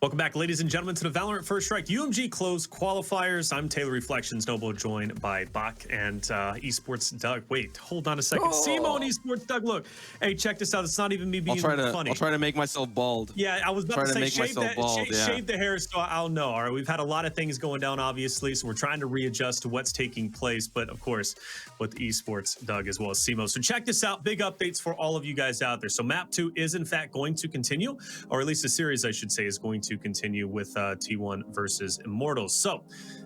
Welcome back, ladies and gentlemen, to the Valorant First Strike UMG Close Qualifiers. I'm Taylor Reflections Noble, joined by Bach and Esports Doug. Wait, hold on a second. Simo and Esports Doug, look. Hey, check this out. It's not even me being funny. I'll try to make myself bald. Yeah, I was about to say, shave the hair so I'll know. All right, we've had a lot of things going down, obviously, so we're trying to readjust to what's taking place, but of course, with Esports Doug as well as Simo. So check this out. Big updates for all of you guys out there. So Map 2 is, in fact, going to continue, or at least the series, I should say, is going to continue with T1 versus Immortals. So,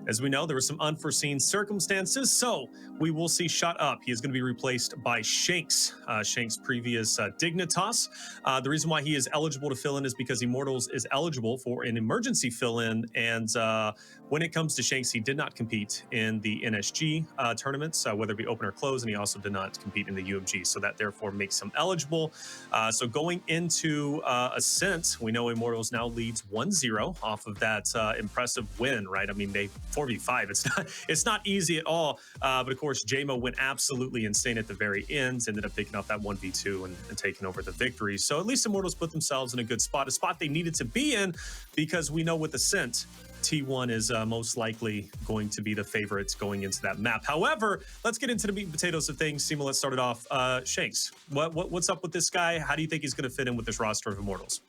as we know, there were some unforeseen circumstances, so we will see Shut Up. He is going to be replaced by Shanks, Shanks' previous Dignitas. The reason why he is eligible to fill in is because Immortals is eligible for an emergency fill-in, and when it comes to Shanks, he did not compete in the NSG tournaments, whether it be open or close, and he also did not compete in the UMG, so that therefore makes him eligible. So going into Ascent, we know Immortals now leads 1-0 off of that impressive win, right? I mean, they 4v5. It's not easy at all, but of course, JMO went absolutely insane at the very end, ended up picking up that 1v2 and taking over the victory. So at least Immortals put themselves in a good spot, a spot they needed to be in, because we know with Ascent, T1 is most likely going to be the favorites going into that map. However, let's get into the meat and potatoes of things. Simo, let's start it off. Shanks, what's up with this guy? How do you think he's going to fit in with this roster of Immortals?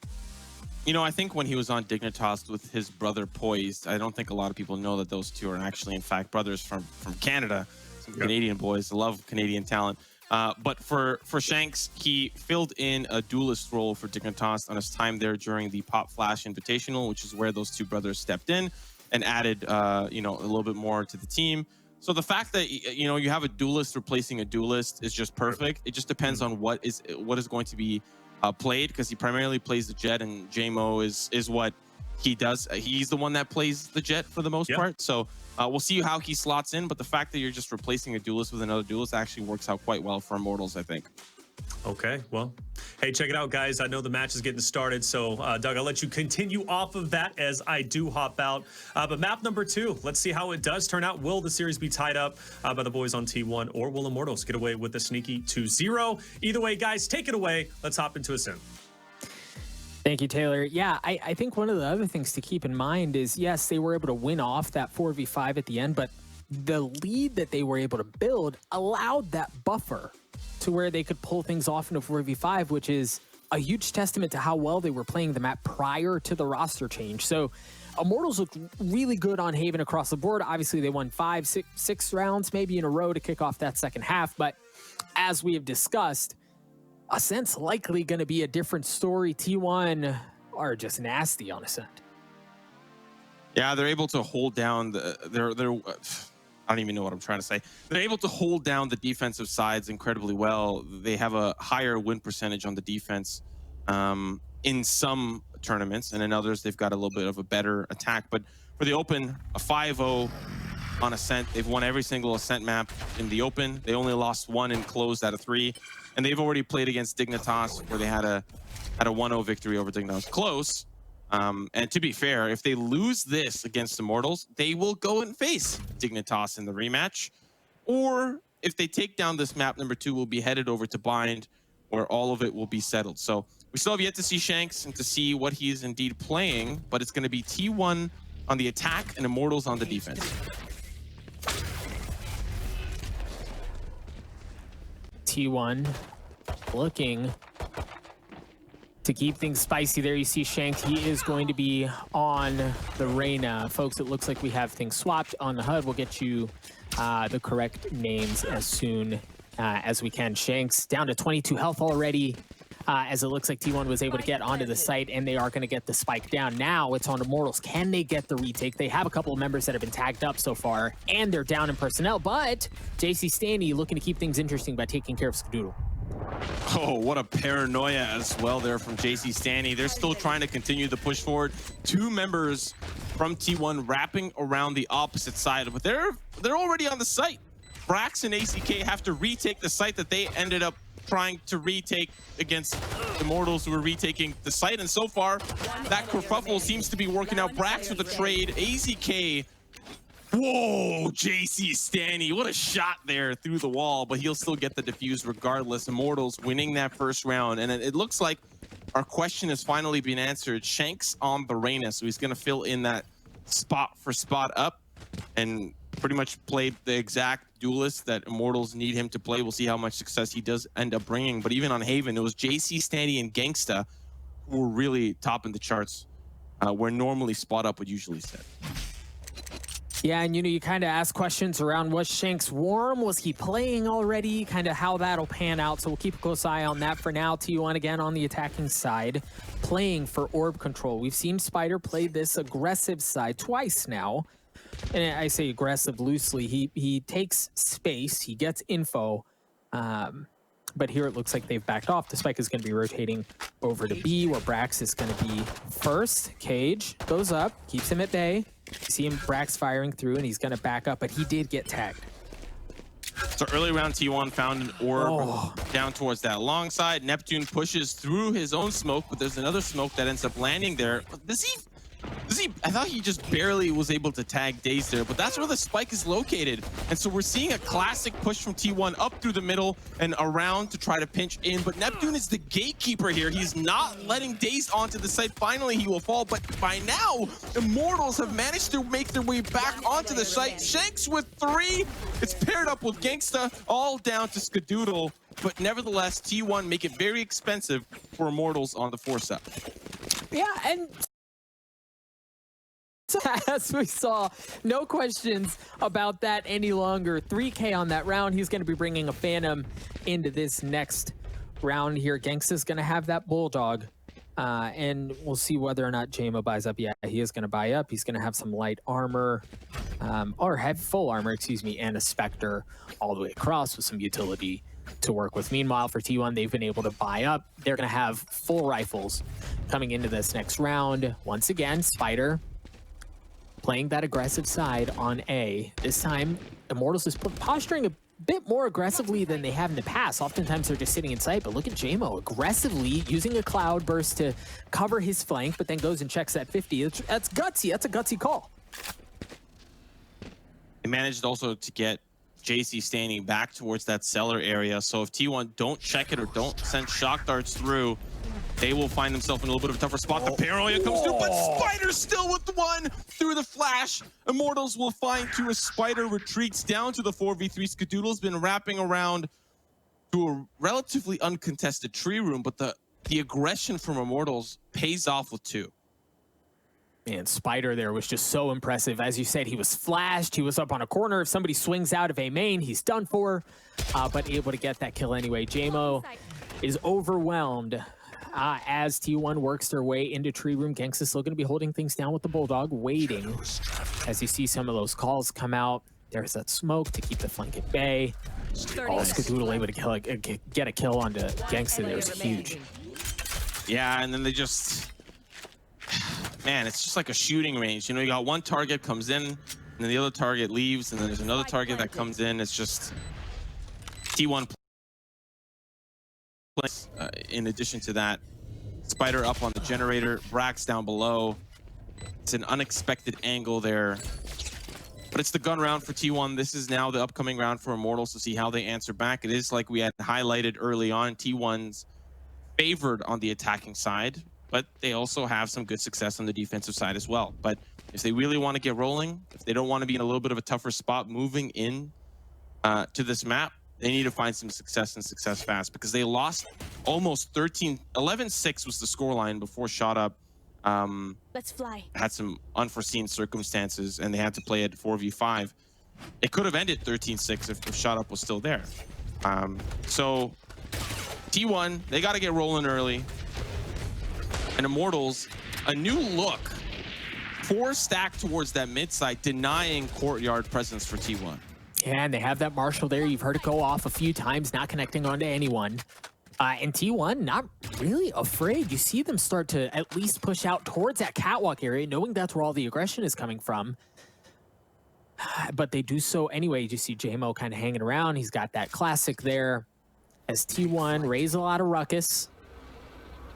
You know, I think when he was on Dignitas with his brother Poised, I don't think a lot of people know that those two are actually, in fact, brothers from Canada. Some Canadian boys. I love Canadian talent. But for Shanks, he filled in a duelist role for Dignitas on his time there during the Pop Flash Invitational, which is where those two brothers stepped in and added, you know, a little bit more to the team. So the fact that, you know, you have a duelist replacing a duelist is just perfect. It just depends on what is going to be played, because he primarily plays the Jet, and JMO is what he does. He's the one that plays the Jet for the most part. So we'll see how he slots in, but the fact that you're just replacing a duelist with another duelist actually works out quite well for Immortals, I think. Okay, well, hey, check it out, guys. I know the match is getting started, so Doug, I'll let you continue off of that as I do hop out. But map number 2, let's see how it does turn out. Will the series be tied up by the boys on T1, or will Immortals get away with a sneaky 2-0? Either way, guys, take it away. Let's hop into Ascent. Thank you, Taylor. Yeah, I think one of the other things to keep in mind is, yes, they were able to win off that 4v5 at the end, but the lead that they were able to build allowed that buffer to where they could pull things off into 4v5, which is a huge testament to how well they were playing the map prior to the roster change. So Immortals looked really good on Haven across the board. Obviously, they won 6 rounds maybe in a row to kick off that second half. But as we have discussed, Ascent's likely going to be a different story. T1 are just nasty on Ascent. Yeah, they're able to hold down I don't even know what I'm trying to say. They're able to hold down the defensive sides incredibly well. They have a higher win percentage on the defense in some tournaments, and in others, they've got a little bit of a better attack. But for the Open, a 5-0 on Ascent. They've won every single Ascent map in the Open. They only lost 1 in closed out of 3. And they've already played against Dignitas, where they had a 1-0 victory over Dignitas. Close. And to be fair, if they lose this against Immortals, they will go and face Dignitas in the rematch. Or if they take down this map number 2, we'll be headed over to Bind, where all of it will be settled. So we still have yet to see Shanks and to see what he is indeed playing, but it's going to be T1 on the attack and Immortals on the defense. T1 looking to keep things spicy. There you see Shanks. He is going to be on the Reyna. Folks, it looks like we have things swapped on the HUD. We'll get you the correct names as soon as we can. Shanks down to 22 health already, as it looks like T1 was able to get onto the site, and they are going to get the spike down. Now it's on Immortals. Can they get the retake? They have a couple of members that have been tagged up so far, and they're down in personnel, but JC Stanley looking to keep things interesting by taking care of Skadoodle. Oh, what a paranoia as well there from JC Stanley. They're still trying to continue the push forward. 2 members from T1 wrapping around the opposite side, but they're already on the site. Brax and ACK have to retake the site that they ended up trying to retake against Immortals, who were retaking the site. And so far, that kerfuffle seems to be working out. Brax with the trade, AZK. Whoa, JC Stanley, what a shot there through the wall, but he'll still get the defuse regardless. Immortals winning that first round, and it looks like our question has finally been answered. Shanks on the Reyna, so he's going to fill in that spot for spot up and pretty much played the exact duelist that Immortals need him to play. We'll see how much success he does end up bringing. But even on Haven, it was JC, Standy, and Gangsta who were really topping the charts, where normally spot up would usually sit. Yeah, and you kind of ask questions around, was Shanks warm? Was he playing already? Kind of how that'll pan out. So we'll keep a close eye on that for now. T1 again on the attacking side, playing for orb control. We've seen Spider play this aggressive side twice now. And I say aggressive loosely. He takes space, he gets info. But here it looks like they've backed off. The spike is going to be rotating over to B, where Brax is going to be first. Cage goes up, keeps him at bay. You see him, Brax firing through, and he's going to back up, but he did get tagged. So early round, T1 found an orb down towards that long side. Neptune pushes through his own smoke, but there's another smoke that ends up landing there. Does he? I thought he just barely was able to tag Daze there, but that's where the spike is located. And so we're seeing a classic push from T1 up through the middle and around to try to pinch in. But Neptune is the gatekeeper here. He's not letting Daze onto the site. Finally, he will fall. But by now, Immortals have managed to make their way back onto the site. Shanks with 3. It's paired up with Gangsta, all down to Skadoodle. But nevertheless, T1 make it very expensive for Immortals on the 4-set. Yeah, and as we saw, no questions about that any longer. 3K on that round. He's going to be bringing a Phantom into this next round here. Gangsta's going to have that Bulldog, and we'll see whether or not JMO buys up. Yeah, he is going to buy up. He's going to have some light armor, or have full armor, excuse me, and a Spectre all the way across with some utility to work with. Meanwhile, for T1, they've been able to buy up. They're going to have full rifles coming into this next round. Once again, Spider playing that aggressive side on A. This time, Immortals is posturing a bit more aggressively than they have in the past. Oftentimes they're just sitting in sight, but look at JMO aggressively using a cloud burst to cover his flank, but then goes and checks that 50. That's gutsy. That's a gutsy call. They managed also to get JC standing back towards that cellar area. So if T1 don't check it or don't send shock darts through, they will find themselves in a little bit of a tougher spot. The paranoia comes through, but Spider's still with 1 through the flash. Immortals will find 2 as Spider retreats down to the 4v3. Skadoodle's been wrapping around to a relatively uncontested tree room, but the aggression from Immortals pays off with 2. And Spider there was just so impressive. As you said, he was flashed. He was up on a corner. If somebody swings out of A main, he's done for, but able to get that kill anyway. JMO is overwhelmed as T1 works their way into tree room. Gangsta's still going to be holding things down with the Bulldog, waiting as you see some of those calls come out. There's that smoke to keep the flank at bay. Skadoodle able to get a kill onto Gangsta there is huge. Yeah, and then they just... Man, it's just like a shooting range. You know, you got one target comes in, and then the other target leaves, and then there's another target that comes in. It's just T1 plays. In addition to that, Spider up on the generator, Brax down below. It's an unexpected angle there. But it's the gun round for T1. This is now the upcoming round for Immortals to see how they answer back. It is like we had highlighted early on, T1's favored on the attacking side, but they also have some good success on the defensive side as well. But if they really want to get rolling, if they don't want to be in a little bit of a tougher spot moving in to this map, they need to find some success and success fast, because they lost almost 11-6 was the scoreline before Shot Up Let's fly. had some unforeseen circumstances and they had to play at 4v5. It could have ended 13-6 if Shot Up was still there. So T1, they got to get rolling early. And Immortals, a new look. 4 stacked towards that mid side, denying courtyard presence for T1. Yeah, and they have that Marshall there. You've heard it go off a few times, not connecting onto anyone. And T1, not really afraid. You see them start to at least push out towards that catwalk area, knowing that's where all the aggression is coming from. But they do so anyway. You see JMO kind of hanging around. He's got that classic there. As T1 raise a lot of ruckus.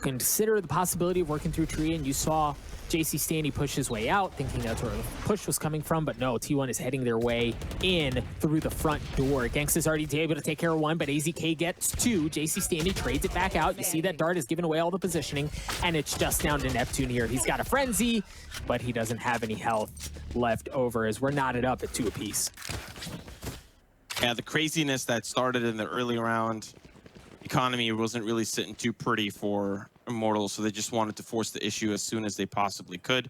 consider the possibility of working through tree, and you saw JC Stanley push his way out, thinking that's where the push was coming from, but no, T1 is heading their way in through the front door. Gangsta's already able to take care of one, but AZK gets two. JC Stanley trades it back out. You see that Dart has given away all the positioning, and it's just down to Neptune here. He's got a frenzy, but he doesn't have any health left over as we're knotted up at 2 apiece. Yeah, the craziness that started in the early round economy wasn't really sitting too pretty for Immortals, so they just wanted to force the issue as soon as they possibly could.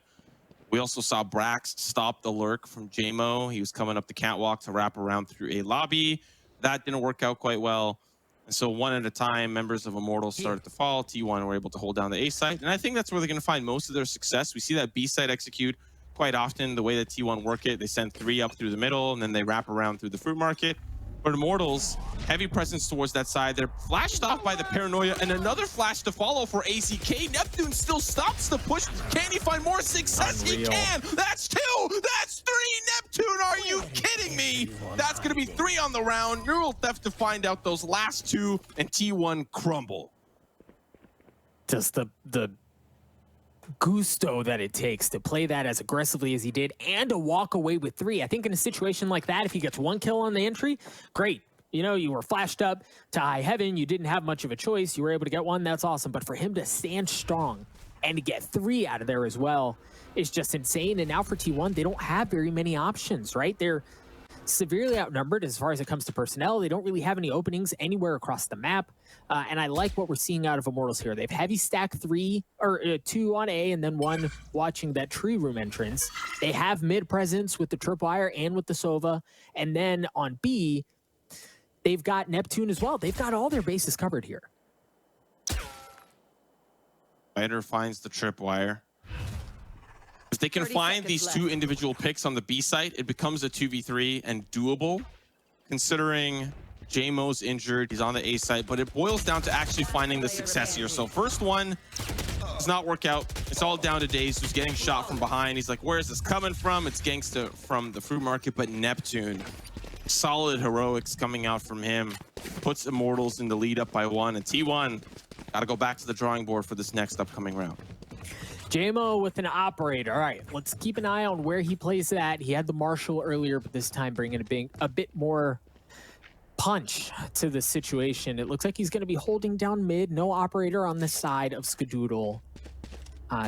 We also saw Brax stop the lurk from JMO. He was coming up the catwalk to wrap around through a lobby. That didn't work out quite well. And so one at a time, members of Immortals started to fall. T1 were able to hold down the A site. And I think that's where they're going to find most of their success. We see that B site execute quite often. The way that T1 work it, they send 3 up through the middle, and then they wrap around through the fruit market. But Immortals, heavy presence towards that side. They're flashed off by the paranoia, and another flash to follow for AZK. Neptune still stops the push. Can he find more success? Unreal. He can. That's 2. That's 3. Neptune, are you kidding me? That's going to be 3 on the round. Neural Theft to find out those last 2, and T1 crumble. Just the gusto that it takes to play that as aggressively as he did and to walk away with 3. I think in a situation like that, if he gets 1 kill on the entry, great. You know, you were flashed up to high heaven. You didn't have much of a choice. You were able to get 1. That's awesome. But for him to stand strong and to get 3 out of there as well is just insane. And now for T1, they don't have very many options, right? They're severely outnumbered as far as it comes to personnel. They don't really have any openings anywhere across the map. And I like what we're seeing out of Immortals here. They've heavy stack 3 or 2 on A and then 1 watching that tree room entrance. They have mid presence with the tripwire and with the Sova. And then on B, they've got Neptune as well. They've got all their bases covered here. Spider finds the tripwire. If they can find these 2 individual picks on the B site, it becomes a 2v3 and doable, considering JMO's injured. He's on the A site, but it boils down to actually finding the success here. So first one does not work out. It's all down to Daze, who's getting shot from behind. He's like, where is this coming from? It's Gangsta from the fruit market, but Neptune, solid heroics coming out from him, puts Immortals in the lead up by 1, and T1 got to go back to the drawing board for this next upcoming round. JMO with an operator. All right, let's keep an eye on where he plays that. He had the Marshall earlier, but this time bringing a bit more punch to the situation. It looks like he's going to be holding down mid. No operator on the side of Skadoodle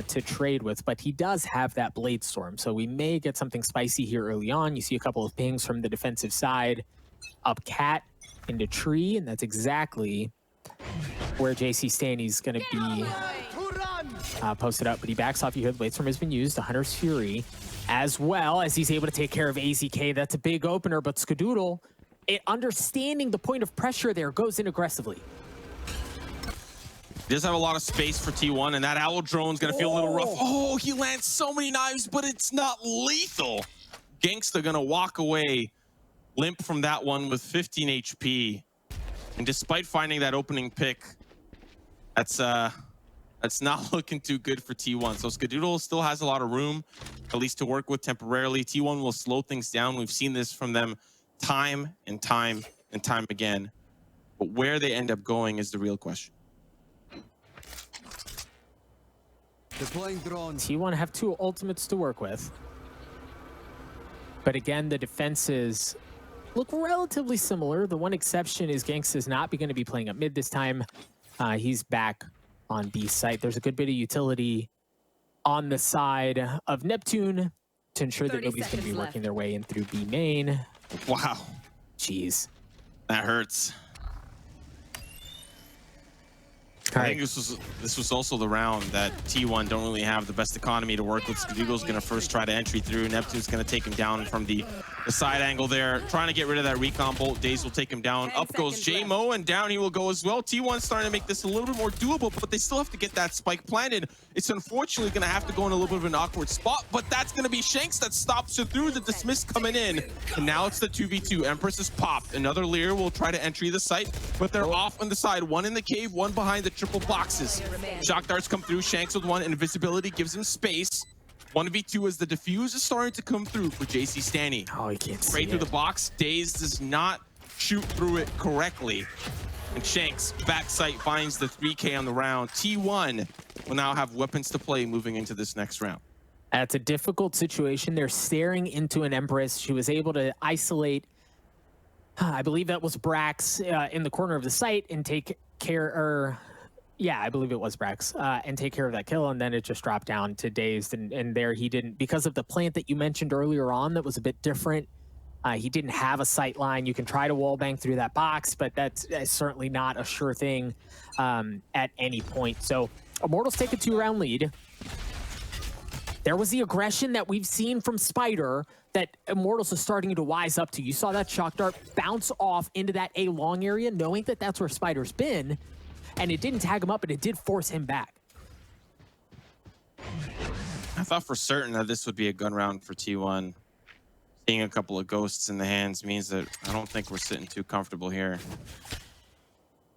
to trade with, but he does have that Blade Storm, so we may get something spicy here early on. You see a couple of pings from the defensive side. Up cat into tree, and that's exactly where JC Stanley's going to be posted up, but he backs off. You hear the Blade Storm has been used. The Hunter's Fury, as well as he's able to take care of AZK. That's a big opener, but Skadoodle, understanding the point of pressure there, goes in aggressively. He does have a lot of space for T1, and that Owl Drone's going to feel a little rough. Oh, he lands so many knives, but it's not lethal. Gangsta going to walk away limp from that one with 15 HP. And despite finding that opening pick, that's not looking too good for T1. So Skadoodle still has a lot of room, at least to work with temporarily. T1 will slow things down. We've seen this from them time and time and time again. But where they end up going is the real question. Deploying drones. T1 have 2 ultimates to work with. But again, the defenses look relatively similar. The one exception is Gangsta's not going to be playing up mid this time. He's back on B site. There's a good bit of utility on the side of Neptune to ensure that nobody's going to be working their way in through B main. Wow. Jeez. That hurts. I think this was also the round that T1 don't really have the best economy to work with. Skadoodle's going to first try to entry through. Neptune's going to take him down from the side angle there, trying to get rid of that recon bolt. Daze will take him down. Up goes JMO, and down he will go as well. T1's starting to make this a little bit more doable, but they still have to get that spike planted. It's unfortunately going to have to go in a little bit of an awkward spot, but that's going to be Shanks that stops it through. The dismiss coming in, and now it's the 2v2. Empress is popped. Another Lear will try to entry the site, but they're off on the side. One in the cave, one behind the triple boxes. Shock darts come through. Shanks with one. Invisibility gives him space. 1v2 as the defuse is starting to come through for JC Stanley. Oh, he can't see Straight through the box. Daze does not shoot through it correctly. And Shanks, backside, finds the 3K on the round. T1 will now have weapons to play moving into this next round. That's a difficult situation. They're staring into an Empress. She was able to isolate, I believe that was Brax, in the corner of the site and take care, yeah, I believe it was Brax, and take care of that kill, and then it just dropped down to Dazed, and there he didn't, because of the plant that you mentioned earlier on that was a bit different, he didn't have a sight line. You can try to wallbang through that box, but that's certainly not a sure thing at any point. So Immortals take a 2-round lead. There was the aggression that we've seen from Spider that Immortals is starting to wise up to. You saw that shock dart bounce off into that A long area, knowing that that's where Spider's been, and it didn't tag him up, but it did force him back. I thought for certain that this would be a gun round for T1. Seeing a couple of ghosts in the hands means that I don't think we're sitting too comfortable here.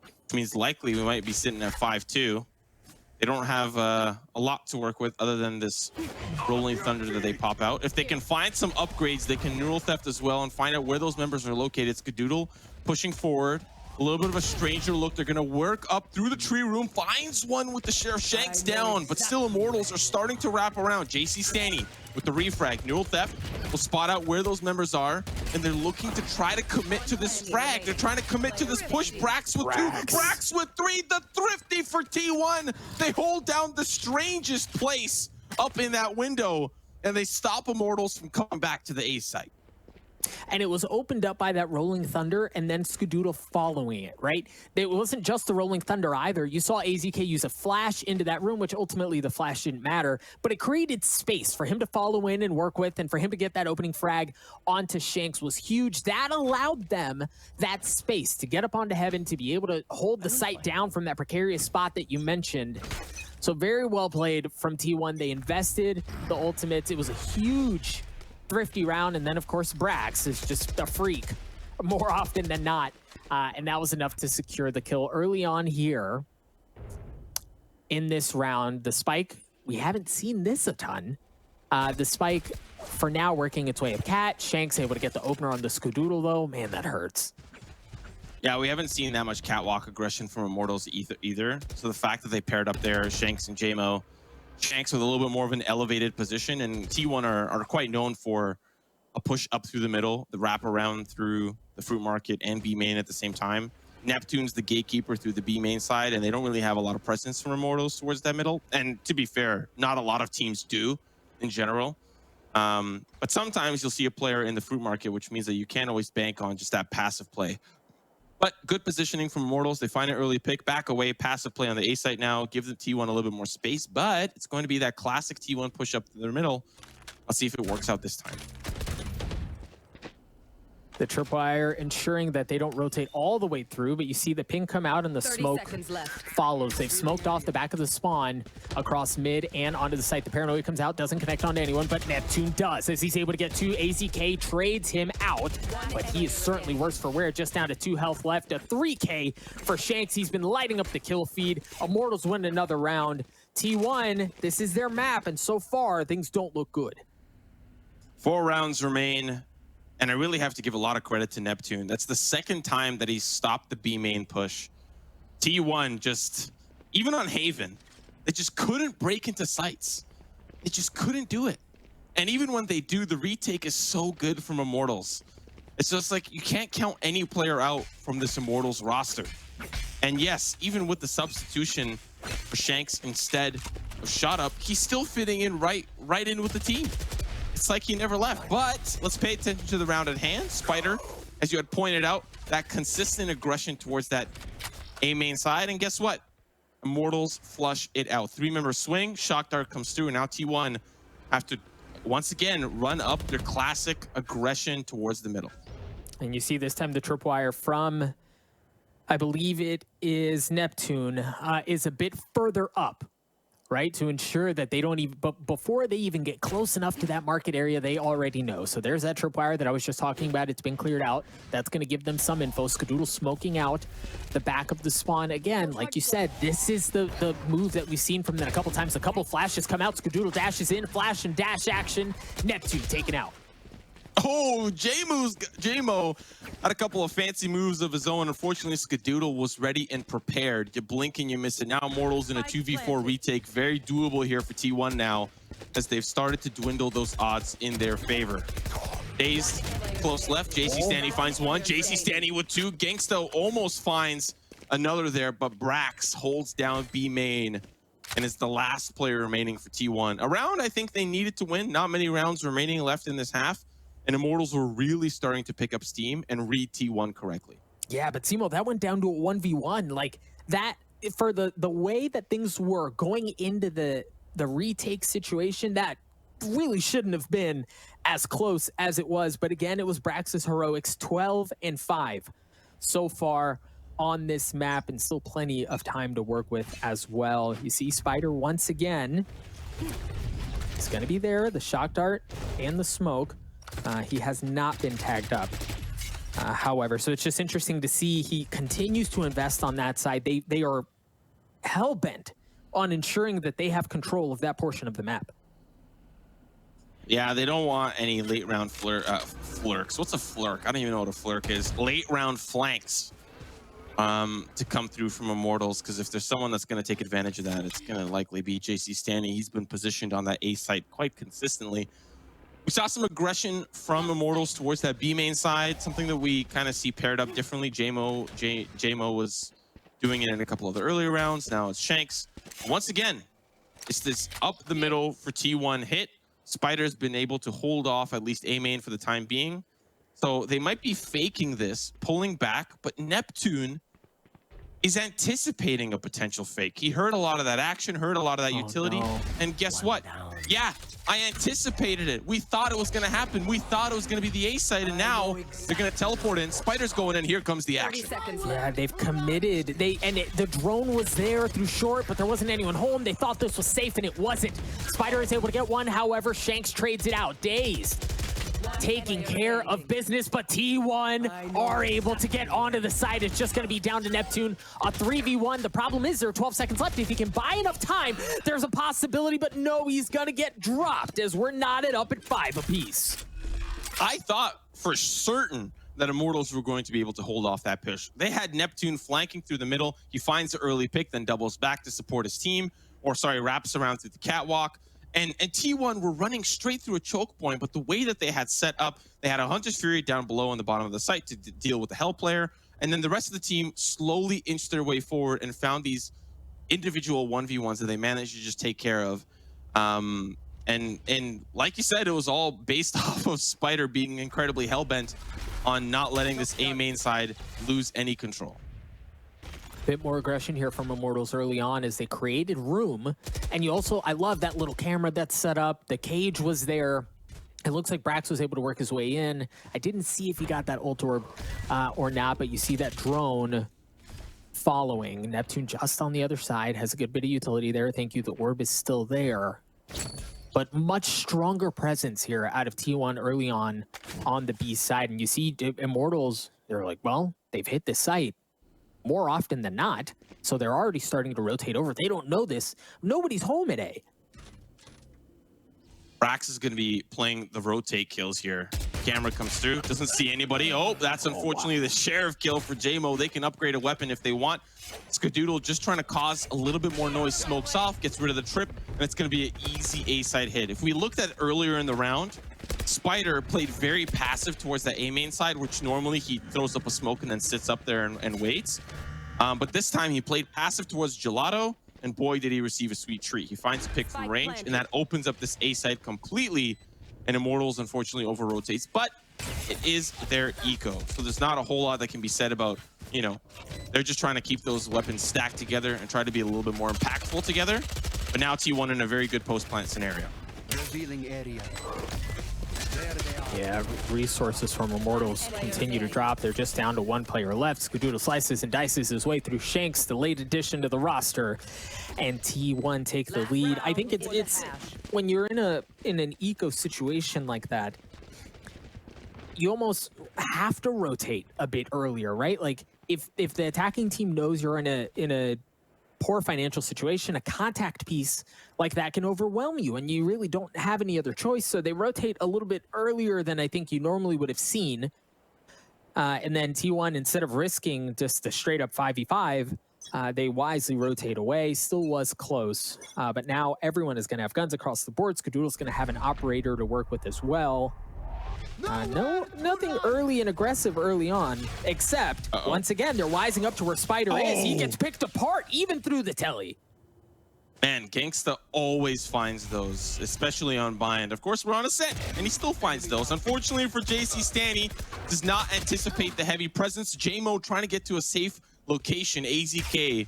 It means likely we might be sitting at 5-2. They don't have a lot to work with other than this Rolling Thunder that they pop out. If they can find some upgrades, they can neural theft as well and find out where those members are located. Skadoodle pushing forward. A little bit of a stranger look. They're going to work up through the tree room. Finds one with the Sheriff. Shanks down, but still Immortals are starting to wrap around. JC Stanny with the refrag. Neural theft will spot out where those members are, and they're looking to try to commit to this frag. They're trying to commit to this push. Brax with 2, Brax with 3. The thrifty for T1. They hold down the strangest place up in that window, and they stop Immortals from coming back to the A site. And it was opened up by that Rolling Thunder and then Skadoodle following it, right? It wasn't just the Rolling Thunder either. You saw AZK use a flash into that room, which ultimately the flash didn't matter, but it created space for him to follow in and work with, and for him to get that opening frag onto Shanks was huge. That allowed them that space to get up onto Heaven, to be able to hold the site down from that precarious spot that you mentioned. So very well played from T1. They invested the ultimates. It was a huge thrifty round, and then of course Brax is just a freak more often than not, and that was enough to secure the kill early on here in this round. The spike, we haven't seen this a ton. The spike for now working its way up Cat. Shanks able to get the opener on the Skadoodle though. Man, that hurts. Yeah, we haven't seen that much catwalk aggression from Immortals either. So the fact that they paired up there, Shanks and JMO, Shanks with a little bit more of an elevated position, and T1 are quite known for a push up through the middle, the wrap around through the fruit market and B main at the same time. Neptune's the gatekeeper through the B main side, and they don't really have a lot of presence from Immortals towards that middle. And to be fair, not a lot of teams do in general. But sometimes you'll see a player in the fruit market, which means that you can't always bank on just that passive play. But good positioning from Immortals. They find an early pick, back away, passive play on the A site now, give the T1 a little bit more space, but it's going to be that classic T1 push up to the middle. I'll see if it works out this time. The tripwire ensuring that they don't rotate all the way through, but you see the ping come out and the smoke follows. They've smoked off the back of the spawn across mid and onto the site. The paranoia comes out, doesn't connect onto anyone, but Neptune does, as he's able to get 2. AZK trades him out, but he is certainly worse for wear. Just down to 2 health left. A 3K for Shanks. He's been lighting up the kill feed. Immortals win another round. T1, this is their map, and so far, things don't look good. 4 rounds remain. And I really have to give a lot of credit to Neptune. That's the second time that he's stopped the B main push. T1 just, even on Haven, they just couldn't break into sites. They just couldn't do it. And even when they do, the retake is so good from Immortals. It's just like, you can't count any player out from this Immortals roster. And yes, even with the substitution for Shanks instead of Shot Up, he's still fitting in right in with the team. It's like he never left. But let's pay attention to the round at hand. Spider, as you had pointed out, that consistent aggression towards that A main side. And guess what? Immortals flush it out. 3-member swing, shock dart comes through, and now T1 have to once again run up their classic aggression towards the middle. And you see this time the tripwire from, I believe it is Neptune, is a bit further up, right? To ensure that they don't even, but before they even get close enough to that market area, they already know. So there's that tripwire that I was just talking about. It's been cleared out. That's going to give them some info. Skadoodle smoking out the back of the spawn. Again, like you said, this is the move that we've seen from them a couple times. A couple flashes come out. Skadoodle dashes in, flash and dash action. Neptune taken out. Oh, J-Mo had a couple of fancy moves of his own. Unfortunately, Skadoodle was ready and prepared. You blink and you miss it. Now Immortals in a 2v4 retake. Very doable here for T1 now, as they've started to dwindle those odds in their favor. Dazed, close left. JC Stanny finds one. JC Stanny with two. Gangsta almost finds another there, but Brax holds down B main and is the last player remaining for T1. A round I think they needed to win. Not many rounds remaining left in this half, and Immortals were really starting to pick up steam and read T1 correctly. Yeah, but Simo, that went down to a 1v1. Like that, for the way that things were going into the retake situation, that really shouldn't have been as close as it was. But again, it was Brax's heroics, 12-5 so far on this map, and still plenty of time to work with as well. You see Spider once again. It's going to be there, the shock dart and the smoke. He has not been tagged up, however, so it's just interesting to see he continues to invest on that side. They are hell-bent on ensuring that they have control of that portion of the map. Yeah, they don't want any late round flirks. What's a flirk? I don't even know what a flirk is. Late round flanks to come through from Immortals, because if there's someone that's going to take advantage of that, it's going to likely be JC Stanny. He's been positioned on that A site quite consistently. We saw some aggression from Immortals towards that B main side, something that we kind of see paired up differently. J-Mo was doing it in a couple of the earlier rounds. Now it's Shanks. Once again, it's this up the middle for T1 hit. Spider's been able to hold off at least A main for the time being. So they might be faking this, pulling back, but Neptune is anticipating a potential fake. He heard a lot of that action, heard a lot of that utility, and guess what? Yeah, I anticipated it. We thought it was going to happen. We thought it was going to be the A site, and now they're going to teleport in. Spider's going in. Here comes the action. Yeah, they've committed. The drone was there through short, but there wasn't anyone home. They thought this was safe, and it wasn't. Spider is able to get one. However, Shanks trades it out. Dazed, taking care of business, but T1 are able to get onto the side. It's just going to be down to Neptune, a 3v1. The problem is there are 12 seconds left. If he can buy enough time, there's a possibility, but no, he's going to get dropped as we're knotted up at 5 apiece. I thought for certain that Immortals were going to be able to hold off that push. They had Neptune flanking through the middle. He finds the early pick, then doubles back to support his team, or sorry, wraps around through the catwalk. And T1 were running straight through a choke point, but the way that they had set up, they had a Hunter's Fury down below on the bottom of the site to deal with the Hell player, and then the rest of the team slowly inched their way forward and found these individual 1v1s that they managed to just take care of. And like you said, it was all based off of Spider being incredibly hell-bent on not letting this A main side lose any control. Bit more aggression here from Immortals early on as they created room. And you also, I love that little camera that's set up. The cage was there. It looks like Brax was able to work his way in. I didn't see if he got that ult orb or not, but you see that drone following. Neptune just on the other side, has a good bit of utility there. Thank you, the orb is still there. But much stronger presence here out of T1 early on the B side. And you see Immortals, they're like, well, they've hit this site more often than not, so they're already starting to rotate over. They don't know this. Nobody's home at A. Brax is going to be playing the rotate kills here. Camera comes through, doesn't see anybody. Oh, that's unfortunately the sheriff kill for J-Mo. They can upgrade a weapon if they want. Skadoodle just trying to cause a little bit more noise, smokes off, gets rid of the trip, and it's going to be an easy A-side hit. If we looked at earlier in the round, Spider played very passive towards that A main side, which normally he throws up a smoke and then sits up there and waits. But this time he played passive towards Gelato, and boy, did he receive a sweet treat. He finds a pick from range, and that opens up this A side completely, and Immortals unfortunately over-rotates. But it is their eco, so there's not a whole lot that can be said about, you know, they're just trying to keep those weapons stacked together and try to be a little bit more impactful together. But now T1 in a very good post-plant scenario. Revealing area. Yeah, resources from Immortals continue to drop. They're just down to one player left. Skadoodle slices and dices his way through Shanks, the late addition to the roster, and T1 take the lead. I think it's when you're in an eco situation like that, you almost have to rotate a bit earlier, right? Like if the attacking team knows you're in a poor financial situation, a contact piece like that can overwhelm you, and you really don't have any other choice. So they rotate a little bit earlier than I think you normally would have seen. And then T1, instead of risking just a straight up 5v5, they wisely rotate away. Still was close, but now everyone is going to have guns across the board. Skadoodle's going to have an operator to work with as well. Nothing early and aggressive early on, except once again, they're wising up to where Spider is. He gets picked apart even through the telly. Man, Gangsta always finds those, especially on Bind. Of course, we're on a set, and he still finds those. Unfortunately for JC, Stanny does not anticipate the heavy presence. JMO trying to get to a safe location. AZK,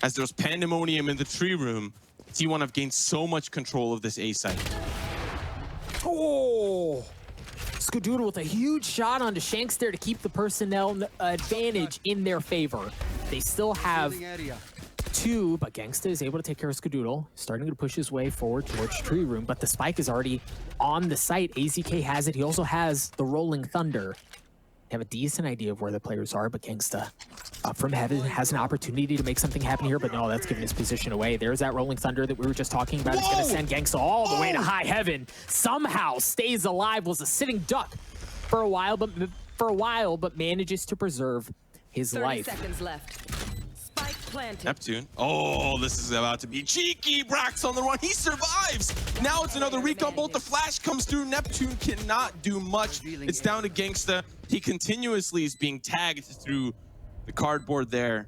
as there's pandemonium in the tree room. T1 have gained so much control of this A site. Oh! Skadoodle with a huge shot onto Shanks there to keep the personnel advantage in their favor. They still have two, but Gangsta is able to take care of Skadoodle, starting to push his way forward towards Tree Room, but the spike is already on the site. AZK has it. He also has the Rolling Thunder. They have a decent idea of where the players are, but Gangsta up from heaven has an opportunity to make something happen here, but no, that's giving his position away. There's that Rolling Thunder that we were just talking about. It's going to send Gangsta all the way to high heaven. Somehow stays alive, was a sitting duck for a while, but manages to preserve his 30 life. seconds left. Spike planted. Neptune. Oh, this is about to be cheeky. Brax on the run. He survives. Now it's another recon bolt. The flash comes through. Neptune cannot do much. It's down to Gangsta. He continuously is being tagged through the cardboard there.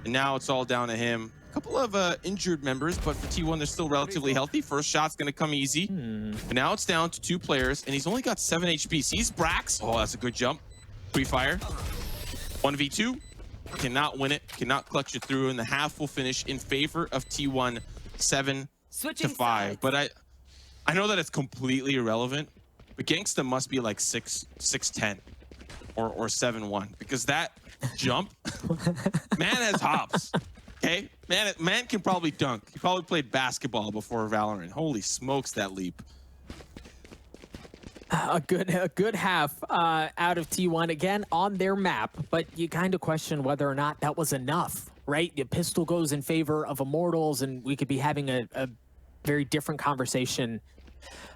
And now it's all down to him. A couple of injured members, but for T1, they're still relatively healthy. First shot's going to come easy. But now it's down to 2 players, and he's only got 7 HP. Sees Brax. Oh, that's a good jump. Pre-fire. 1v2. Cannot win it. Cannot clutch it through, and the half will finish in favor of T1, 7-5. But I know that it's completely irrelevant, but Gangsta must be like 6'10" or 7'1", because that jump, man has hops. Okay, man can probably dunk. He probably played basketball before Valorant. Holy smokes, that leap. A good half out of T1 again on their map, but you kind of question whether or not that was enough, right? The pistol goes in favor of Immortals, and we could be having a very different conversation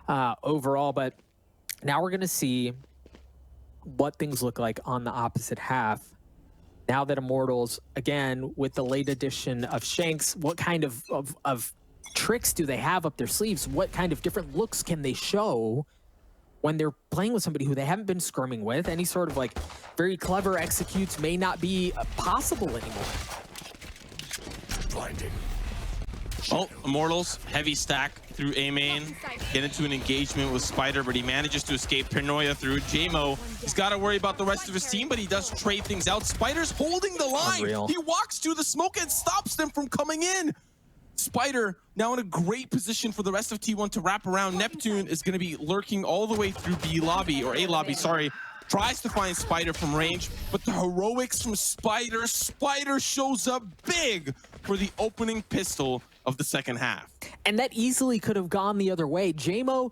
overall. But now we're going to see what things look like on the opposite half. Now that Immortals, again, with the late addition of Shanks, what kind of tricks do they have up their sleeves? What kind of different looks can they show when they're playing with somebody who they haven't been scrumming with? Any sort of like very clever executes may not be possible anymore. Blinding. Oh, Immortals, heavy stack through A main, get into an engagement with Spider, but he manages to escape Paranoia through JMO. He's got to worry about the rest of his team, but he does trade things out. Spider's holding the line. Unreal. He walks to the smoke and stops them from coming in. Spider now in a great position for the rest of T1 to wrap around. Neptune is going to be lurking all the way through B lobby, or A lobby, sorry. Tries to find Spider from range, but the heroics from Spider. Spider shows up big for the opening pistol of the second half. And that easily could have gone the other way. JMO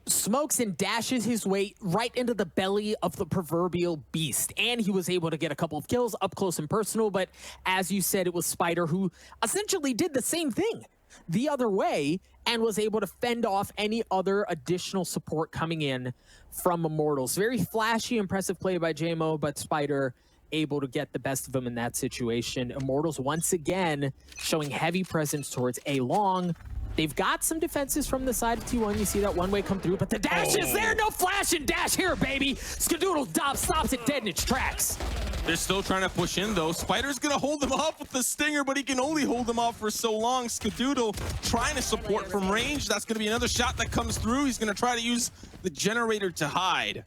smokes and dashes his way right into the belly of the proverbial beast. And he was able to get a couple of kills up close and personal. But as you said, it was Spider who essentially did the same thing the other way and was able to fend off any other additional support coming in from Immortals. Very flashy, impressive play by JMO, but Spider able to get the best of him in that situation. Immortals once again showing heavy presence towards A long. They've got some defenses from the side of T1. You see that one way come through, but the dash is there. No flash and dash here, baby. Skadoodle stops it dead in its tracks. They're still trying to push in, though. Spider's going to hold them off with the stinger, but he can only hold them off for so long. Skadoodle trying to support from range. That's going to be another shot that comes through. He's going to try to use the generator to hide.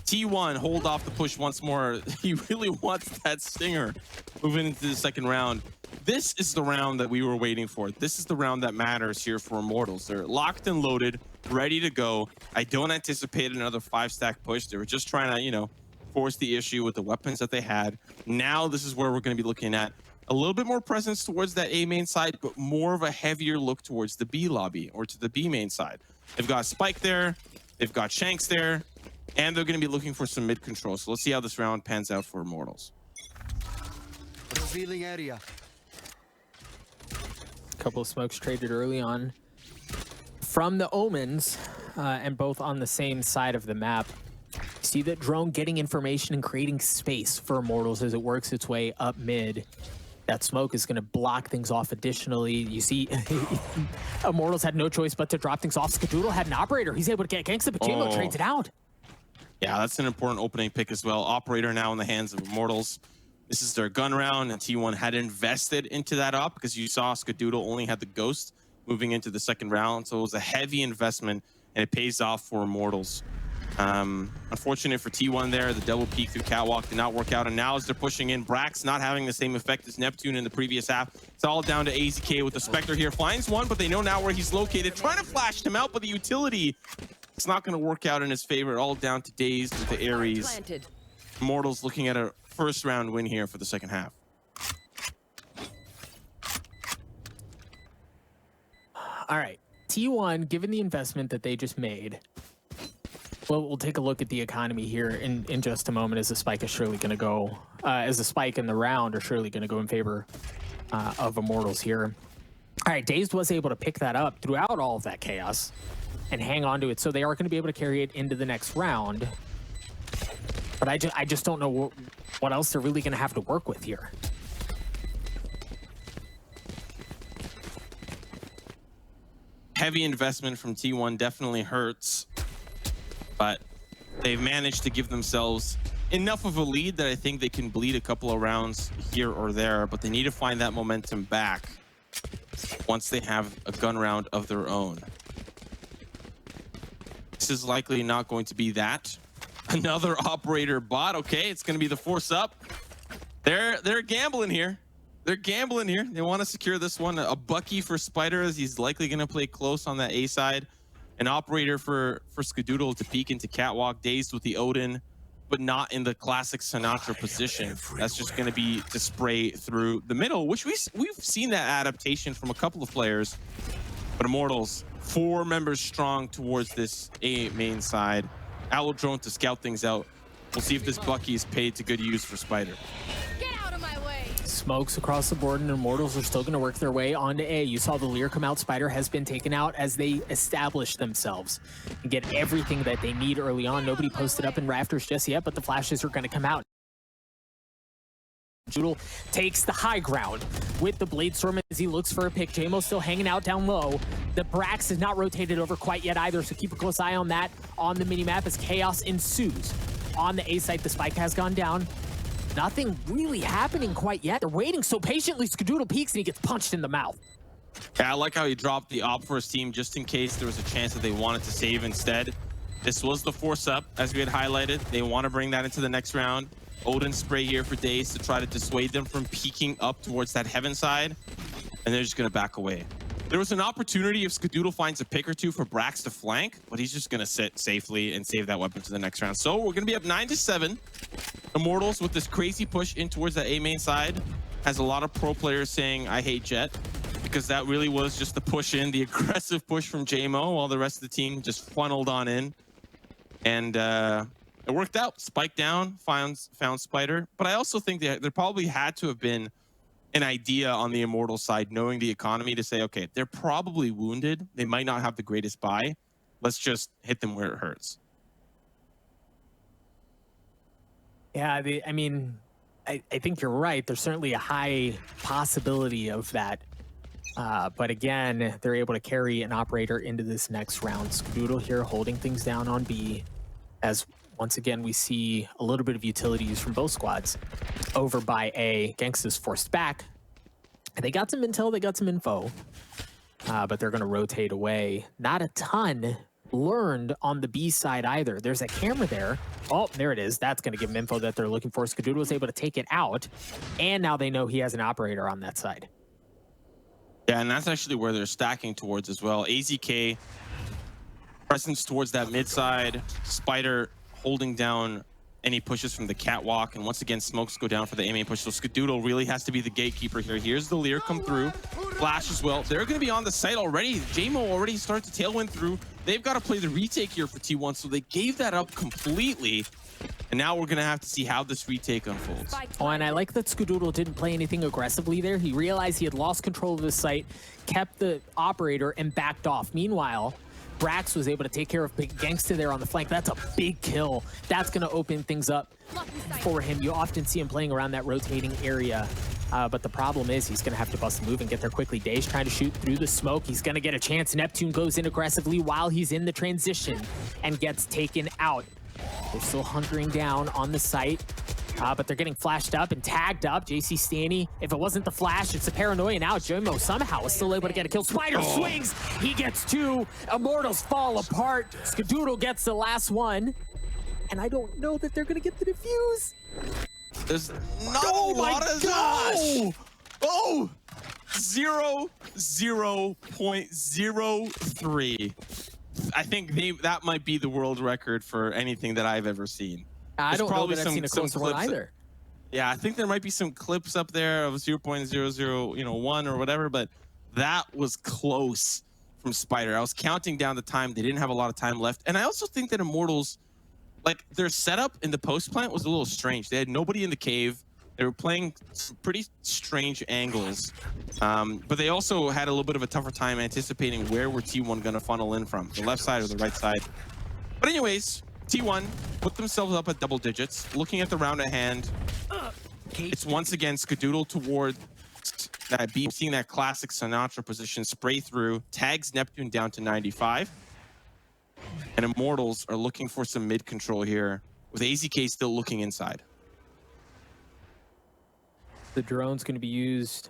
T1 hold off the push once more. He really wants that stinger moving into the second round. This is the round that we were waiting for. This is the round that matters here for Immortals. They're locked and loaded, ready to go. I don't anticipate another 5-stack push. They were just trying to, you know, force the issue with the weapons that they had. Now this is where we're going to be looking at a little bit more presence towards that A main side, but more of a heavier look towards the B lobby or to the B main side. They've got Spike there. They've got Shanks there. And they're going to be looking for some mid control. So let's see how this round pans out for Immortals. Revealing area. couple of smokes traded early on from the Omens, and both on the same side of the map. See that drone getting information and creating space for Immortals as it works its way up mid. That smoke is going to block things off additionally. You see, Immortals had no choice but to drop things off. Skadoodle had an operator. He's able to get Gangsta, but J-Mo trades it out. Yeah, that's an important opening pick as well. Operator now in the hands of Immortals. This is their gun round, and T1 had invested into that up because you saw Skadoodle only had the Ghost moving into the second round. So it was a heavy investment, and it pays off for Immortals. Unfortunate for T1 there, the double peek through Catwalk did not work out, and now as they're pushing in, Brax not having the same effect as Neptune in the previous half. It's all down to AZK with the Spectre here. Finds one, but they know now where he's located. Trying to flash him out, but the utility, it's not going to work out in his favor. All down to Dazed with the Ares. Immortals looking at a first round win here for the second half. All right, T1, given the investment that they just made, well, we'll take a look at the economy here in just a moment, as the spike is surely going to go, as the spike in the round are surely going to go in favor of Immortals here. All right, Dazed was able to pick that up throughout all of that chaos and hang on to it, so they are going to be able to carry it into the next round. But I just don't know what else they're really going to have to work with here. Heavy investment from T1 definitely hurts, but they've managed to give themselves enough of a lead that I think they can bleed a couple of rounds here or there, but they need to find that momentum back once they have a gun round of their own. This is likely not going to be that. Another operator bot. Okay, it's going to be the force up. They're gambling here. They're gambling here. They want to secure this one. A Bucky for Spider, as he's likely going to play close on that A side. An operator for Skadoodle to peek into Catwalk. Dazed with the Odin, but not in the classic Sinatra position. That's just going to be to spray through the middle, which we've seen that adaptation from a couple of players. But Immortals, 4 members strong towards this A main side. Owl drone to scout things out. We'll see if this Bucky is paid to good use for Spider. Get out of my way. Smokes across the board, and Immortals are still going to work their way onto A. You saw the Leer come out. Spider has been taken out as they establish themselves and get everything that they need early on. Nobody posted up in Rafters just yet, but the flashes are going to come out. Joodle takes the high ground with the Blade Storm as he looks for a pick. J-Mo still hanging out down low. The Brax is not rotated over quite yet either, so keep a close eye on that on the minimap as chaos ensues. On the A site, the spike has gone down. Nothing really happening quite yet. They're waiting so patiently. Skadoodle peeks and he gets punched in the mouth. Yeah, I like how he dropped the op for his team just in case there was a chance that they wanted to save instead. This was the force up, as we had highlighted. They want to bring that into the next round. Odin spray here for Daze to try to dissuade them from peeking up towards that heaven side, and they're just going to back away. There was an opportunity if Skadoodle finds a pick or two for Brax to flank, but he's just going to sit safely and save that weapon to the next round. So we're going to be up 9-7. Immortals with this crazy push in towards that A main side has a lot of pro players saying, I hate Jet, because that really was just the push in, the aggressive push from J-Mo, while the rest of the team just funneled on in. And it worked out. Spike down, found Spider. But I also think that there probably had to have been an idea on the Immortal side, knowing the economy, to say, okay, they're probably wounded. They might not have the greatest buy. Let's just hit them where it hurts. Yeah, I mean, I think you're right. There's certainly a high possibility of that. But again, they're able to carry an operator into this next round. Skadoodle here holding things down on B, as once again we see a little bit of utility use from both squads. Over by A, Gangsta's forced back. They got some intel, they got some info, but they're going to rotate away. Not a ton learned on the B side either. There's a camera there. Oh, there it is. That's going to give them info that they're looking for. Skadoodle was able to take it out, and now they know he has an operator on that side. Yeah, and that's actually where they're stacking towards as well. AZK presence towards that mid side. Spider holding down any pushes from the Catwalk, and once again smokes go down for the A main push. So Skadoodle really has to be the gatekeeper here. Here's the Leer come through. Flash as well. They're going to be on the site already. J-Mo already starts to tailwind through. They've got to play the retake here for T1, so they gave that up completely. And now we're going to have to see how this retake unfolds. Oh, and I like that Skadoodle didn't play anything aggressively there. He realized he had lost control of the site, kept the operator, and backed off. Meanwhile, Brax was able to take care of Big Gangsta there on the flank. That's a big kill. That's going to open things up for him. You often see him playing around that rotating area. But the problem is he's going to have to bust a move and get there quickly. Dave's trying to shoot through the smoke. He's going to get a chance. Neptune goes in aggressively while he's in the transition and gets taken out. They're still hunkering down on the site, but they're getting flashed up and tagged up. JC Stanny, if it wasn't the flash, it's the paranoia. Now Jomo somehow is still able to get a kill. Spider swings. He gets two. Immortals fall apart. Skadoodle gets the last one. And I don't know that they're going to get the defuse. There's not a lot of... gosh! Oh! 0.03. I think that might be the world record for anything that I've ever seen. I don't know that I've seen a closer one either. Yeah, I think there might be some clips up there of 0.00, or whatever, but that was close from Spider. I was counting down the time. They didn't have a lot of time left. And I also think that Immortals, like, their setup in the post plant was a little strange. They had nobody in the cave. They were playing some pretty strange angles, but they also had a little bit of a tougher time anticipating where were T1 going to funnel in from, the left side or the right side. But anyways, T1 put themselves up at double digits. Looking at the round at hand, it's once again Skadoodle towards that beam, seeing that classic Sinatra position spray through, tags Neptune down to 95. And Immortals are looking for some mid control here, with AZK still looking inside. The drone's going to be used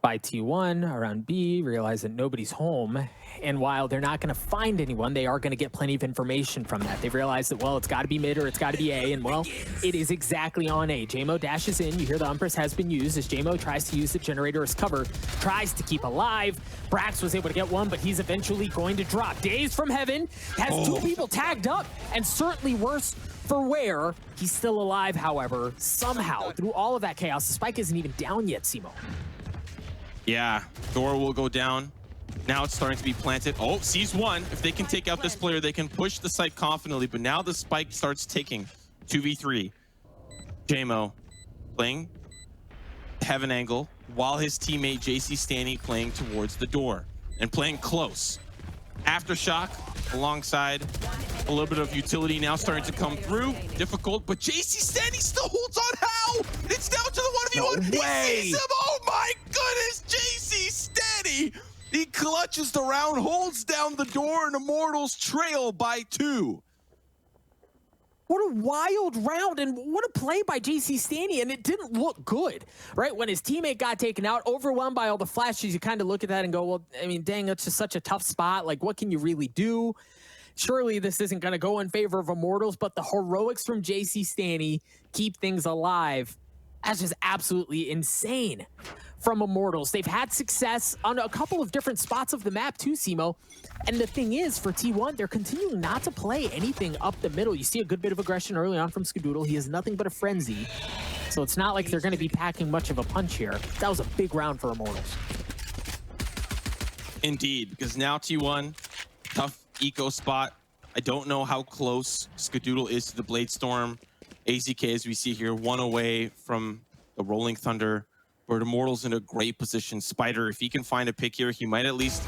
by T1 around B, realize that nobody's home. And while they're not going to find anyone, they are going to get plenty of information from that. They've realized that, well, it's got to be mid or it's got to be A. And, well, it is exactly on A. JMO dashes in. You hear the Umpress has been used as JMO tries to use the generator as cover, tries to keep alive. Brax was able to get one, but he's eventually going to drop. Days from Heaven has two people tagged up, and certainly worse for wear. He's still alive, however, somehow, through all of that chaos. The spike isn't even down yet, Simo. Yeah, door will go down. Now it's starting to be planted. Oh, sees one. If they can take out this player, they can push the site confidently, but now the spike starts ticking. 2v3. JMO playing heaven angle, while his teammate JC Stanny playing towards the door and playing close. Aftershock alongside a little bit of utility now starting to come through. Difficult, but JC Stanny still holds on. How? It's down to the 1v1. No way. He sees him. Oh my goodness, JC Stanny. He clutches the round, holds down the door, and Immortals trail by 2. What a wild round, and what a play by JC Stanny, and it didn't look good, right? When his teammate got taken out, overwhelmed by all the flashes, you kind of look at that and go, well, I mean, dang, that's just such a tough spot. Like, what can you really do? Surely this isn't going to go in favor of Immortals, but the heroics from JC Stanny keep things alive. That's just absolutely insane from Immortals. They've had success on a couple of different spots of the map too, Simo. And the thing is, for T1, they're continuing not to play anything up the middle. You see a good bit of aggression early on from Skadoodle. He has nothing but a frenzy. So it's not like they're going to be packing much of a punch here. That was a big round for Immortals. Indeed, because now T1, tough eco spot. I don't know how close Skadoodle is to the Blade Storm. AZK, as we see here, 1 away from the Rolling Thunder. But Immortals in a great position. Spider, if he can find a pick here, he might at least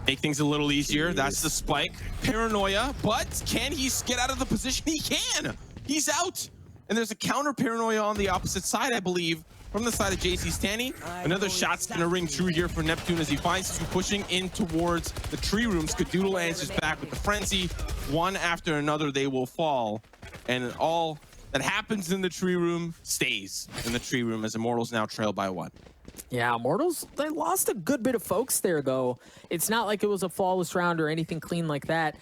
make things a little easier. That's the spike. Paranoia, but can he get out of the position? He can! He's out! And there's a counter Paranoia on the opposite side, I believe, from the side of JC Stanny. Another shot's gonna ring true here for Neptune as he finds you pushing in towards the tree room. Skadoodle answers back with the frenzy. One after another, they will fall. And all that happens in the tree room stays in the tree room as Immortals now trail by 1. Yeah, Immortals, they lost a good bit of folks there, though. It's not like it was a flawless round or anything clean like that.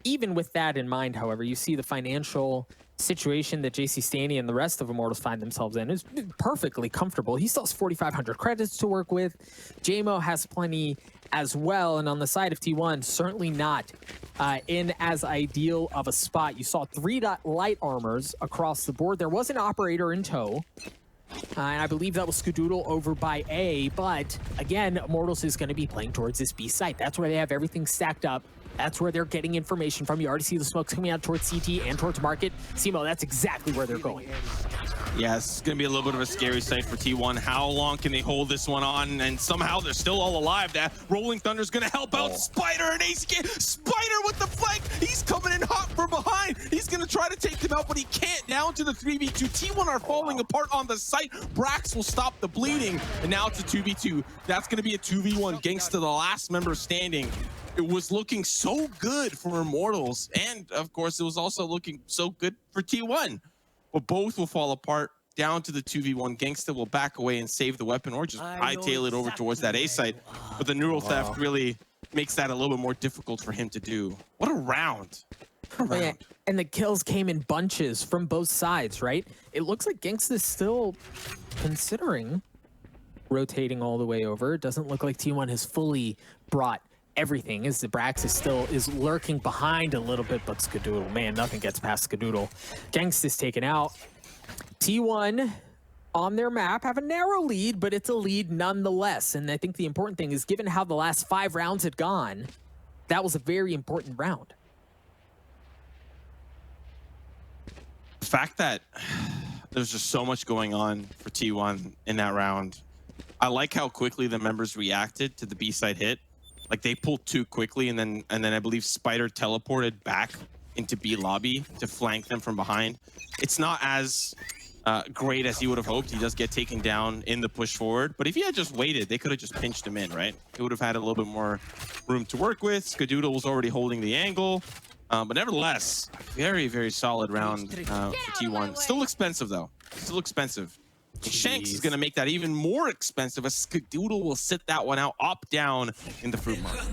Even with that in mind, however, you see the financial situation that JC Stanny and the rest of Immortals find themselves in is perfectly comfortable. He still has 4,500 credits to work with. JMO has plenty as well, and on the side of T1, certainly not in as ideal of a spot. You saw 3 light armors across the board. There was an operator in tow, And I believe that was Skadoodle over by A, but again, Immortals is going to be playing towards this B site. That's where they have everything stacked up. That's where they're getting information from. You already see the smokes coming out towards CT and towards Market. Simo, that's exactly where they're going. Yeah, it's going to be a little bit of a scary sight for T1. How long can they hold this one on? And somehow they're still all alive. That Rolling Thunder's going to help out Spider and ACK. Spider with the flank. He's coming in hot from behind. He's going to try to take them out, but he can't. Down to the 3v2. T1 are falling apart on the site. Brax will stop the bleeding. And now it's a 2v2. That's going to be a 2v1. Gangsta, the last member standing. It was looking so good for Immortals. And, of course, it was also looking so good for T1. But both will fall apart down to the 2v1. Gangsta will back away and save the weapon or just hightail it over towards that A site. But the neural theft really makes that a little bit more difficult for him to do. What a round. What a round. Yeah. And the kills came in bunches from both sides, right? It looks like Gangsta's still considering rotating all the way over. It doesn't look like T1 has fully brought everything, as the Brax is lurking behind a little bit, but Skadoodle, man, nothing gets past Skadoodle. Gangsta's taken out. T1 on their map have a narrow lead, but it's a lead nonetheless. And I think the important thing is, given how the last 5 rounds had gone, that was a very important round. The fact that there's just so much going on for T1 in that round. I like how quickly the members reacted to the B side hit. Like, they pulled too quickly, and then I believe Spider teleported back into B lobby to flank them from behind. It's not as great as he would have hoped. He does get taken down in the push forward, but if he had just waited, they could have just pinched him in, right? He would have had a little bit more room to work with. Skadoodle was already holding the angle, but nevertheless, very, very solid round for T1. Still expensive, though. Still expensive. Shanks is going to make that even more expensive, as Skadoodle will sit that one out up down in the fruit market.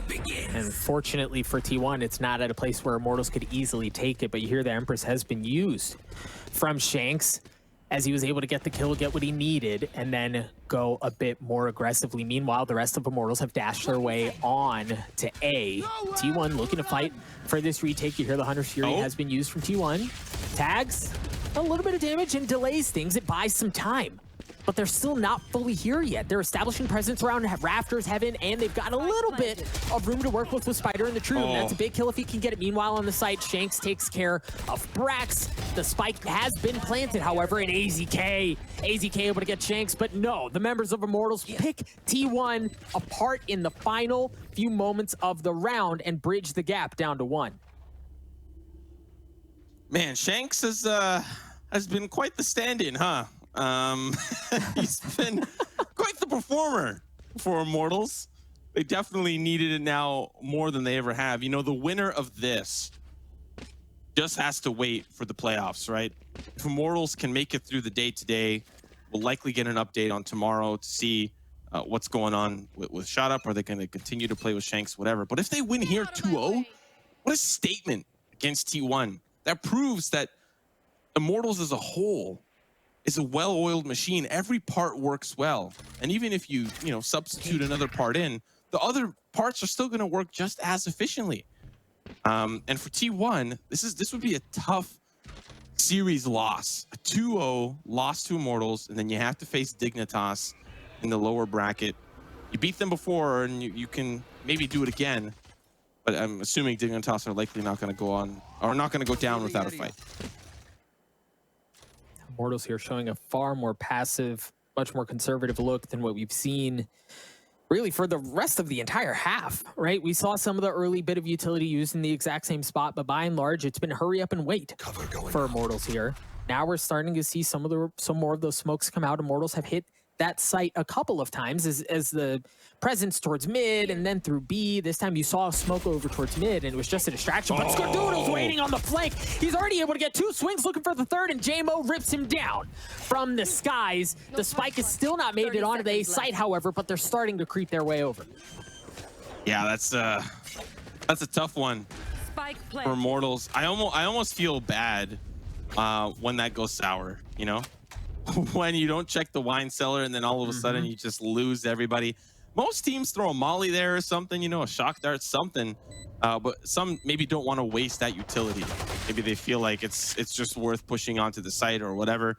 And fortunately for T1, it's not at a place where Immortals could easily take it, but you hear the Empress has been used from Shanks as he was able to get the kill, get what he needed, and then go a bit more aggressively. Meanwhile, the rest of Immortals have dashed their way on to A. T1 looking to fight for this retake. You hear the Hunter's Fury has been used from T1. Tags a little bit of damage and delays things. It buys some time, but they're still not fully here yet. They're establishing presence around Rafters, Heaven, and they've got a little bit of room to work with Spider and the True. That's a big kill if he can get it. Meanwhile, on the site, Shanks takes care of Brax. The spike has been planted, however, and AZK able to get Shanks, but no, the members of Immortals pick T1 apart in the final few moments of the round and bridge the gap down to 1. Man, Shanks has been quite the stand-in, huh? He's been quite the performer for Immortals. They definitely needed it now more than they ever have. You know, the winner of this just has to wait for the playoffs, right? If Immortals can make it through the day today, we'll likely get an update on tomorrow to see what's going on with Shot Up. Are they going to continue to play with Shanks, whatever? But if they win here 2-0, what a statement against T1. That proves that Immortals as a whole is a well-oiled machine. Every part works well. And even if you substitute another part in, the other parts are still going to work just as efficiently. And for T1, this would be a tough series loss. A 2-0 loss to Immortals, and then you have to face Dignitas in the lower bracket. You beat them before, and you can maybe do it again. But I'm assuming Dignitas are likely not going to go on, or not going to go down without a fight. Immortals here showing a far more passive, much more conservative look than what we've seen really for the rest of the entire half, right? We saw some of the early bit of utility used in the exact same spot, but by and large, it's been hurry up and wait for Immortals here. Now we're starting to see some more of those smokes come out. Immortals have hit that site a couple of times as the presence towards mid and then through B. This time you saw a smoke over towards mid and it was just a distraction, but Skadoodle's waiting on the flank. He's already able to get 2 swings looking for the third, and JMO rips him down from the skies. The spike has still not made it onto the A site, however, but they're starting to creep their way over. Yeah, that's a tough one for Immortals. I almost feel bad when that goes sour, you know? When you don't check the wine cellar and then all of a sudden you just lose everybody. Most teams throw a molly there or something, a shock dart, something. But some maybe don't want to waste that utility. Maybe they feel like it's just worth pushing onto the site or whatever.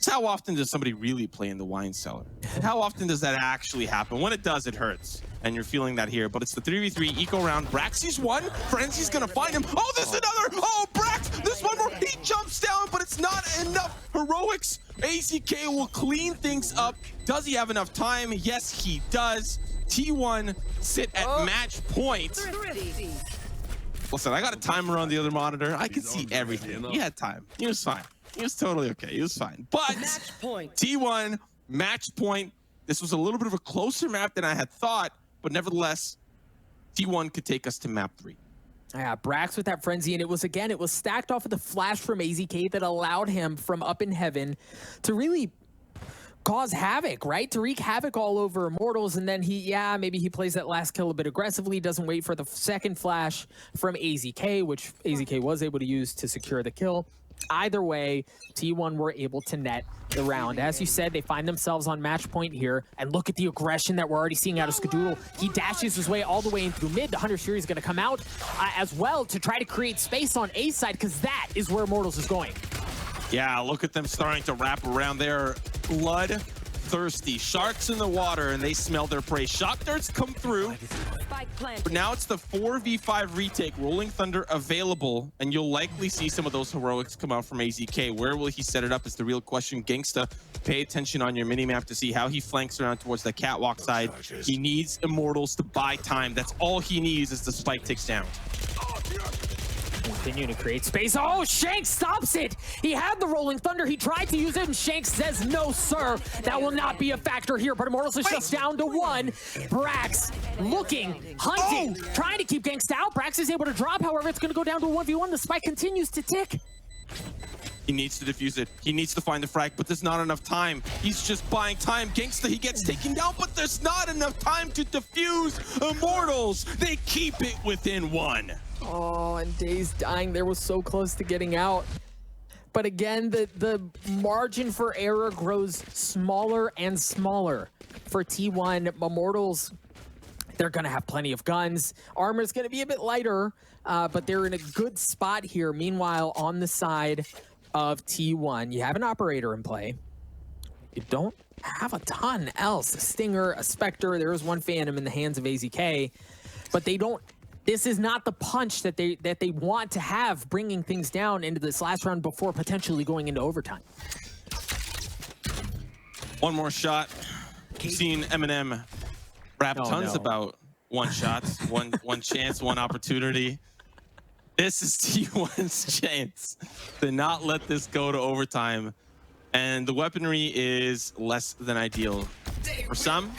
How often does somebody really play in the wine cellar? And how often does that actually happen? When it does, it hurts. And you're feeling that here. But it's the 3v3 eco round. Braxy's one. Frenzy's going to find him. Oh, there's another. Oh, Brax. There's one more. He jumps down, but it's not enough heroics. AZK will clean things up. Does he have enough time? Yes, he does. T1 sit at match point. Listen, I got a timer on the other monitor. I can see everything. He had time. He was fine. He was totally okay. He was fine. But Match point. T1, match point. This was a little bit of a closer map than I had thought, but nevertheless, T1 could take us to map 3. Yeah, Brax with that frenzy, and it was stacked off of the flash from AZK that allowed him from up in heaven to really cause havoc, right? To wreak havoc all over Immortals, and then maybe he plays that last kill a bit aggressively, doesn't wait for the second flash from AZK, which AZK was able to use to secure the kill. Either way, T1 were able to net the round. As you said, they find themselves on match point here, and look at the aggression that we're already seeing out of Skadoodle. He dashes his way all the way in through mid. The Hunter Fury is going to come out as well to try to create space on A side, because that is where Immortals is going. Yeah, look at them starting to wrap around their blood-thirsty sharks in the water, and they smell their prey. Shock darts come through, but now it's the 4v5 retake. Rolling Thunder available, and you'll likely see some of those heroics come out from AZK. Where will he set it up is the real question. Gangsta, pay attention on your minimap to see how he flanks around towards the catwalk side. He needs Immortals to buy time. That's all he needs as the spike ticks down. Continue to create space. Oh, Shanks stops it. He had the Rolling Thunder. He tried to use it, and Shanks says, no, sir. That will not be a factor here. But Immortals is just down to 1. Brax looking, hunting, trying to keep Gangsta out. Brax is able to drop. However, it's going to go down to a 1v1. The spike continues to tick. He needs to defuse it. He needs to find the frag, but there's not enough time. He's just buying time. Gangsta, he gets taken down, but there's not enough time to defuse Immortals. They keep it within 1. Oh, and Days dying there was so close to getting out. But again, the margin for error grows smaller and smaller for T1. Immortals, they're going to have plenty of guns. Armor's going to be a bit lighter, but they're in a good spot here. Meanwhile, on the side of T1, you have an operator in play. You don't have a ton else. A Stinger, a Spectre, there is one Phantom in the hands of AZK, but they don't. This is not the punch that they want to have, bringing things down into this last round before potentially going into overtime. One more shot. We've seen Eminem rap tons about one shots, one chance, one opportunity. This is T1's chance to not let this go to overtime. And the weaponry is less than ideal for some,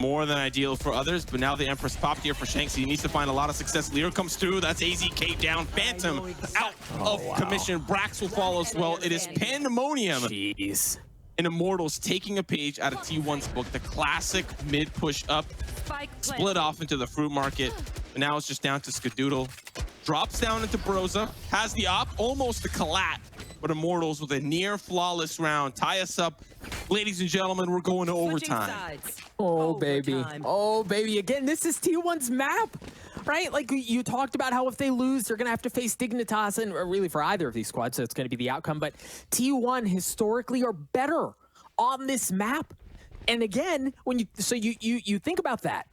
more than ideal for others, but now the Empress popped here for Shanks. He needs to find a lot of success. Leader comes through. That's AZK down. Phantom out of commission. Brax will follow as well. It is pandemonium. Jeez. And Immortals taking a page out of T1's book. The classic mid push up, split off into the fruit market. And now it's just down to Skadoodle. Drops down into Broza, has the op, almost the collat, but Immortals with a near flawless round tie us up. Ladies and gentlemen, we're going to overtime. Oh, baby. Oh, baby. Again, this is T1's map, right? Like you talked about how if they lose, they're going to have to face Dignitas, and really for either of these squads, so it's going to be the outcome. But T1 historically are better on this map. And again, when you think about that,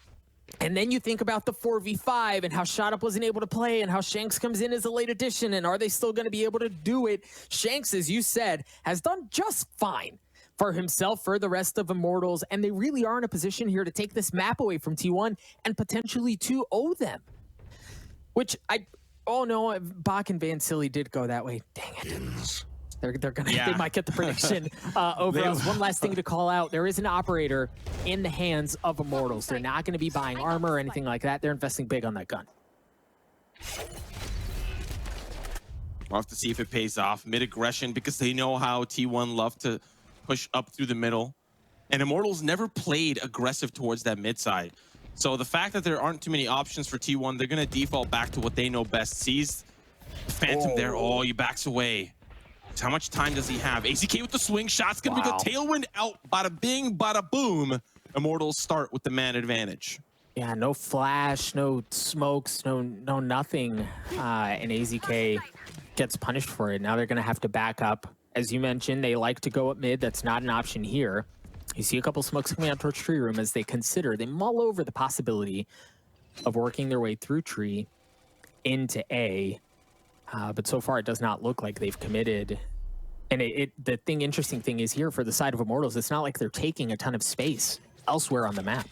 and then you think about the 4v5 and how Shot Up wasn't able to play and how Shanks comes in as a late addition, and are they still going to be able to do it? Shanks, as you said, has done just fine for himself, for the rest of Immortals, and they really are in a position here to take this map away from T1 and potentially 2-0 them. Which oh no, Bach and Van Silly did go that way. Dang it. They're gonna, they might get the prediction over us. One last thing to call out: there is an operator in the hands of Immortals. They're not going to be buying armor or anything like that. They're investing big on that gun. We'll have to see if it pays off. Mid aggression, because they know how T1 love to push up through the middle, and Immortals never played aggressive towards that mid side. So the fact that there aren't too many options for T1, they're going to default back to what they know best. Sees Phantom there. Oh, he backs away. How much time does he have? AZK with the swing shot's gonna be good. Tailwind out. Bada bing, bada boom. Immortals start with the man advantage. Yeah, no flash, no smokes, no nothing. And AZK gets punished for it. Now they're gonna have to back up As you mentioned, they like to go up mid. That's not an option here. You see a couple smokes coming out towards tree room as they mull over the possibility of working their way through tree into A. But so far, it does not look like they've committed. And the interesting thing is here for the side of Immortals, it's not like they're taking a ton of space elsewhere on the map.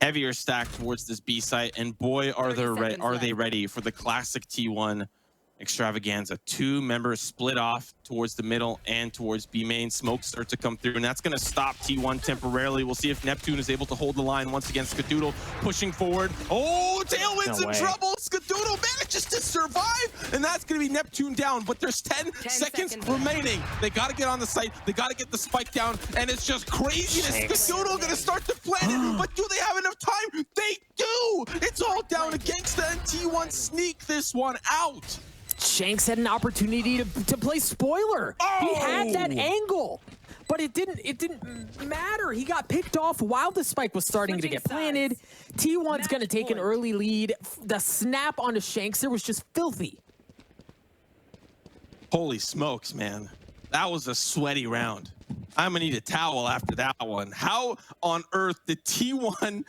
Heavier stack towards this B site, and boy, are they ready for the classic T1 extravaganza. 2 members split off towards the middle and towards B main. Smoke start to come through, and that's going to stop T1 temporarily. We'll see if Neptune is able to hold the line once again. Skadoodle pushing forward. Oh, Tailwind's in trouble. Skadoodle manages to survive, and that's going to be Neptune down, but there's 10 seconds remaining. They got to get on the site. They got to get the spike down, and it's just craziness. Skadoodle going to start to plant it, but do they have enough time? They do! It's all down to Gangsta, and T1 sneak this one out. Shanks had an opportunity to play spoiler. Oh! He had that angle, but it didn't matter. He got picked off while the spike was starting to get planted. T1's going to take an early lead. The snap onto Shanks there was just filthy. Holy smokes, man. That was a sweaty round. I'm going to need a towel after that one. How on earth did T1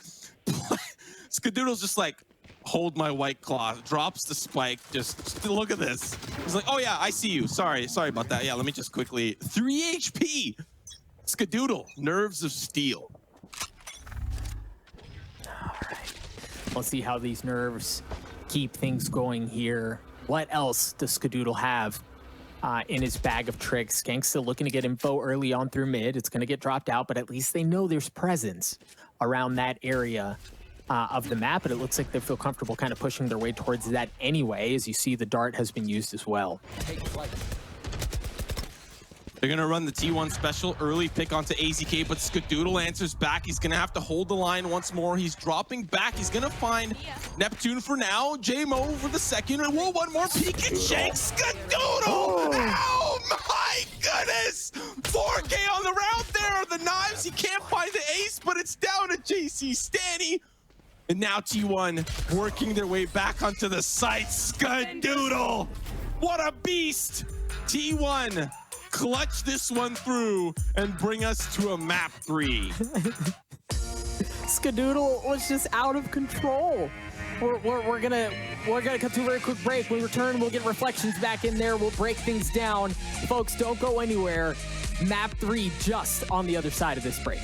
play? Skadoodle's just like, hold my white claw, drops the spike, just look at this. He's like, oh yeah, I see you. Sorry about that. Yeah, let me just quickly, 3 HP. Skadoodle, nerves of steel. All right, we'll see how these nerves keep things going here. What else does Skadoodle have in his bag of tricks? Gank's still looking to get info early on through mid. It's going to get dropped out, but at least they know there's presence around that area of the map, and it looks like they feel comfortable kind of pushing their way towards that anyway. As you see, the dart has been used as well. They're going to run the T1 special early pick onto AZK, but Skadoodle answers back. He's going to have to hold the line once more. He's dropping back. He's going to find Neptune for now. JMO for the second. And whoa, one more peek and Shanks. Skadoodle! Oh my goodness! 4K on the round there. The knives, he can't find the ace, but it's down to JC Stanny. And now T1 working their way back onto the site. Skadoodle! What a beast! T1 clutch this one through and bring us to a map 3. Skadoodle was just out of control. We're gonna cut to a very quick break. When we return, we'll get reflections back in there. We'll break things down. Folks, don't go anywhere. Map 3 just on the other side of this break.